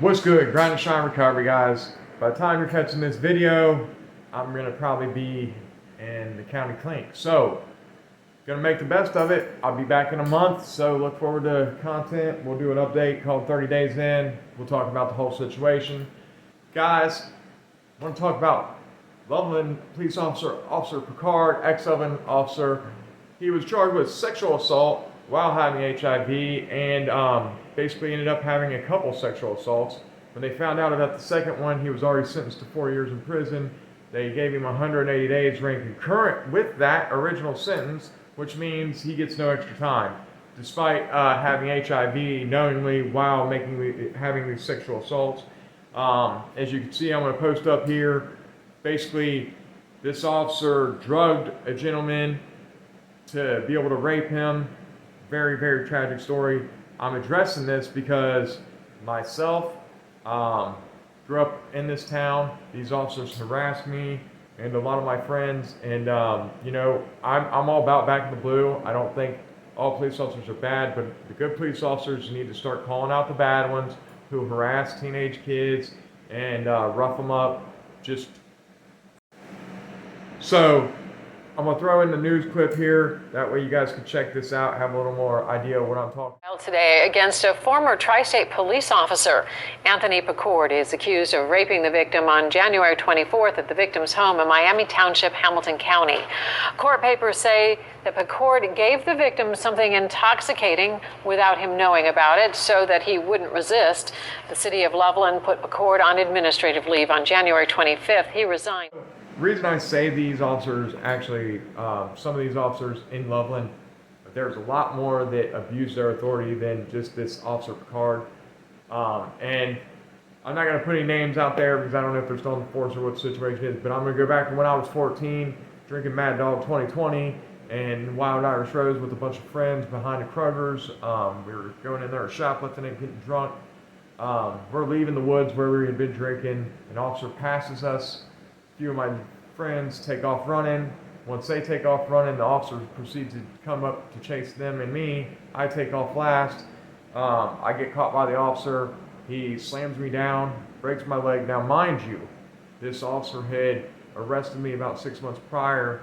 What's good? Grind and shine recovery, guys. By the time you're catching this video, I'm gonna probably be in the county clink. So, gonna make the best of it. I'll be back in a month, so look forward to content. We'll do an update called 30 Days In. We'll talk about the whole situation. Guys, I want to talk about Loveland police officer Picard, ex-Loveland officer. He was charged with sexual assault while having HIV and basically ended up having a couple sexual assaults. When they found out about the second one, he was already sentenced to 4 years in prison. They gave him 180 days ran concurrent with that original sentence, which means he gets no extra time, despite having HIV knowingly while having these sexual assaults. As you can see, I'm going to post up here. Basically, this officer drugged a gentleman to be able to rape him. Very, very tragic story. I'm addressing this because myself grew up in this town. These officers harassed me and a lot of my friends. And, I'm all about back in the blue. I don't think all police officers are bad, but the good police officers need to start calling out the bad ones who harass teenage kids and rough them up. So I'm going to throw in the news clip here. That way you guys can check this out, have a little more idea of what I'm talking about. Today against a former tri-state police officer. Anthony Picard is accused of raping the victim on January 24th at the victim's home in Miami Township, Hamilton County. Court papers say that Picard gave the victim something intoxicating without him knowing about it so that he wouldn't resist. The city of Loveland put Picard on administrative leave on January 25th. He resigned. The reason I say these officers, actually, some of these officers in Loveland, there's a lot more that abuse their authority than just this officer Picard. And I'm not going to put any names out there because I don't know if they're still in the force or what the situation is, but I'm going to go back to when I was 14, drinking Mad Dog 2020 and Wild Irish Rose with a bunch of friends behind the Kroger's. We were going in there shoplifting and getting drunk. We're leaving the woods where we had been drinking. An officer passes us. A few of my friends take off running. Once they take off running, the officers proceed to come up to chase them and me. I take off last. I get caught by the officer. He slams me down, breaks my leg. Now, mind you, this officer had arrested me about 6 months prior,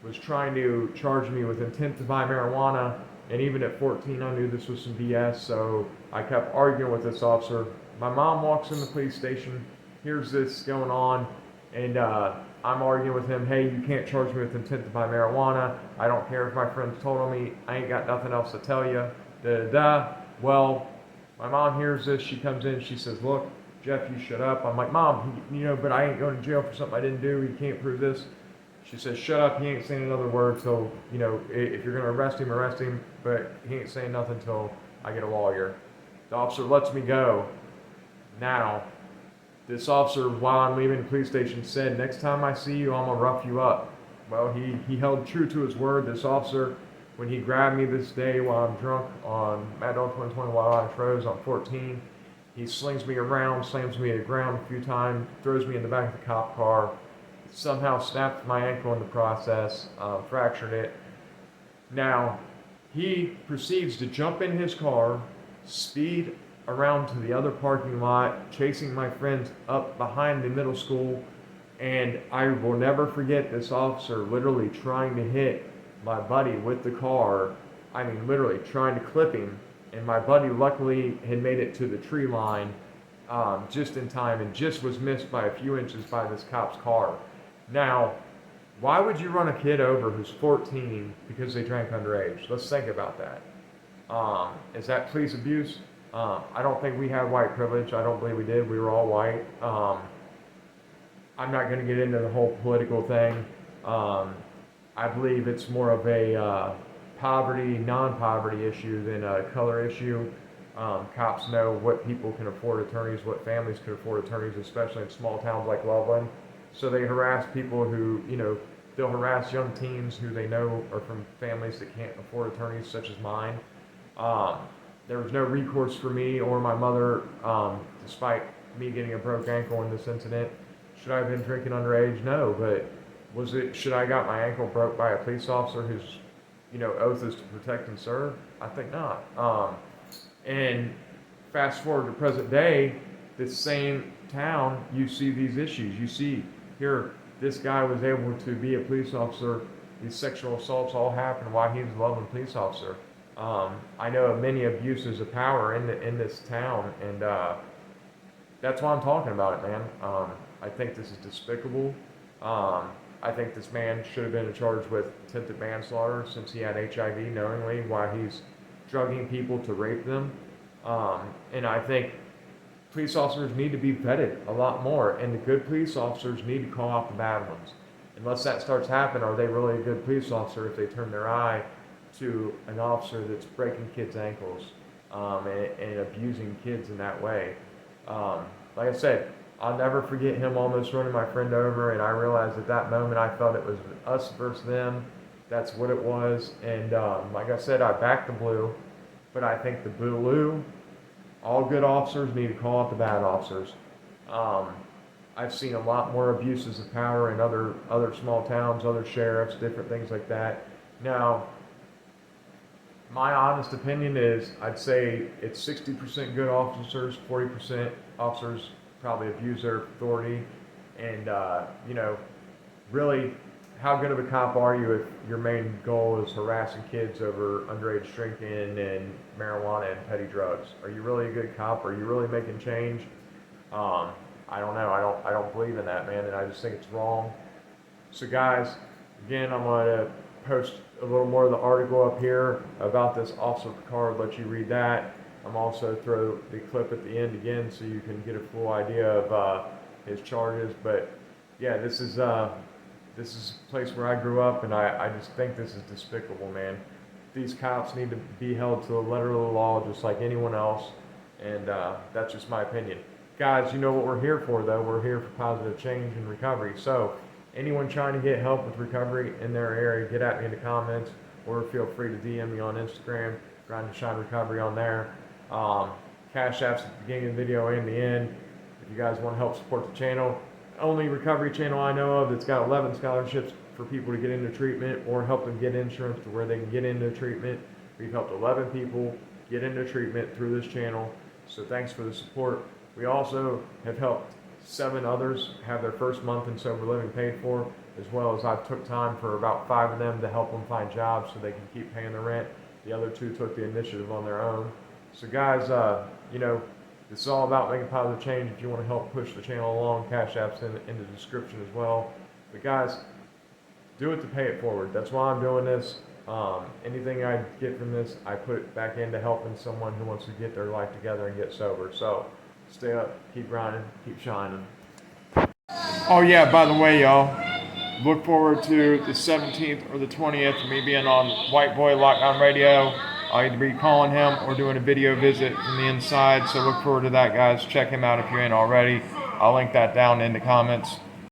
was trying to charge me with intent to buy marijuana, and even at 14, I knew this was some BS, so I kept arguing with this officer. My mom walks in the police station, hears this going on, and I'm arguing with him, hey, you can't charge me with intent to buy marijuana. I don't care if my friends told on me. I ain't got nothing else to tell you. Well, my mom hears this. She comes in. She says, look, Jeff, you shut up. I'm like, Mom, but I ain't going to jail for something I didn't do. You can't prove this. She says, shut up. He ain't saying another word till, if you're going to arrest him, but he ain't saying nothing till I get a lawyer. The officer lets me go. Now, this officer, while I'm leaving the police station, said, next time I see you, I'm going to rough you up. Well, he held true to his word. This officer, when he grabbed me this day while I'm drunk on Mad Dog 2020 Wild Irish Rose on 14, he slings me around, slams me to the ground a few times, throws me in the back of the cop car, somehow snapped my ankle in the process, fractured it. Now, he proceeds to jump in his car, speed around to the other parking lot, chasing my friends up behind the middle school, and I will never forget this officer literally trying to hit my buddy with the car. I mean, literally trying to clip him, and my buddy luckily had made it to the tree line just in time and just was missed by a few inches by this cop's car. Now, why would you run a kid over who's 14 because they drank underage? Let's think about that. Is that police abuse? I don't think we had white privilege. I don't believe we did. We were all white. I'm not going to get into the whole political thing. I believe it's more of a non-poverty issue than a color issue. Cops know what people can afford attorneys, what families can afford attorneys, especially in small towns like Loveland. So they harass people who, they'll harass young teens who they know are from families that can't afford attorneys, such as mine. There was no recourse for me or my mother, despite me getting a broke ankle in this incident. Should I have been drinking underage? No, but should I got my ankle broke by a police officer whose, oath is to protect and serve? I think not. And fast forward to present day, this same town, you see these issues. You see here, this guy was able to be a police officer. These sexual assaults all happened while he was a Loveland police officer. I know of many abuses of power in this town, and that's why I'm talking about it, man. I think this is despicable. I think this man should have been charged with attempted manslaughter since he had HIV knowingly while he's drugging people to rape them. And I think police officers need to be vetted a lot more, and the good police officers need to call out the bad ones. Unless that starts happening, are they really a good police officer if they turn their eye to an officer that's breaking kids' ankles and abusing kids in that way? Like I said, I'll never forget him almost running my friend over, and I realized at that moment I felt it was us versus them. That's what it was, and like I said, I backed the blue, but I think the blue, all good officers need to call out the bad officers. I've seen a lot more abuses of power in other small towns, other sheriffs, different things like that. Now, my honest opinion is I'd say it's 60% good officers, 40% officers probably abuse their authority. And, really, how good of a cop are you if your main goal is harassing kids over underage drinking and marijuana and petty drugs? Are you really a good cop? Are you really making change? I don't know. I don't believe in that, man, and I just think it's wrong. So, guys, again, I'm going to post a little more of the article up here about this Officer Picard, let you read that. I'm also throw the clip at the end again so you can get a full idea of his charges. But yeah, this is a place where I grew up, and I just think this is despicable, man. These cops need to be held to the letter of the law just like anyone else, and that's just my opinion. Guys, you know what we're here for, though. We're here for positive change and recovery. So anyone trying to get help with recovery in their area, get at me in the comments, or feel free to DM me on Instagram, Grind to Shine Recovery on there. Cash apps at the beginning of the video and the end. If you guys want to help support the channel, only recovery channel I know of that's got 11 scholarships for people to get into treatment or help them get insurance to where they can get into treatment. We've helped 11 people get into treatment through this channel, so thanks for the support. We also have helped 7 others have their first month in sober living paid for, as well as I've took time for about 5 of them to help them find jobs so they can keep paying the rent. The other 2 took the initiative on their own. So guys, this is all about making positive change. If you want to help push the channel along, Cash App's in the description as well. But guys, do it to pay it forward. That's why I'm doing this. Anything I get from this, I put it back into helping someone who wants to get their life together and get sober. So stay up, keep grinding, keep shining. Oh yeah, by the way, y'all, look forward to the 17th or the 20th of me being on White Boy Lockdown Radio. I'll either be calling him or doing a video visit from the inside, so look forward to that, guys. Check him out if you ain't already. I'll link that down in the comments.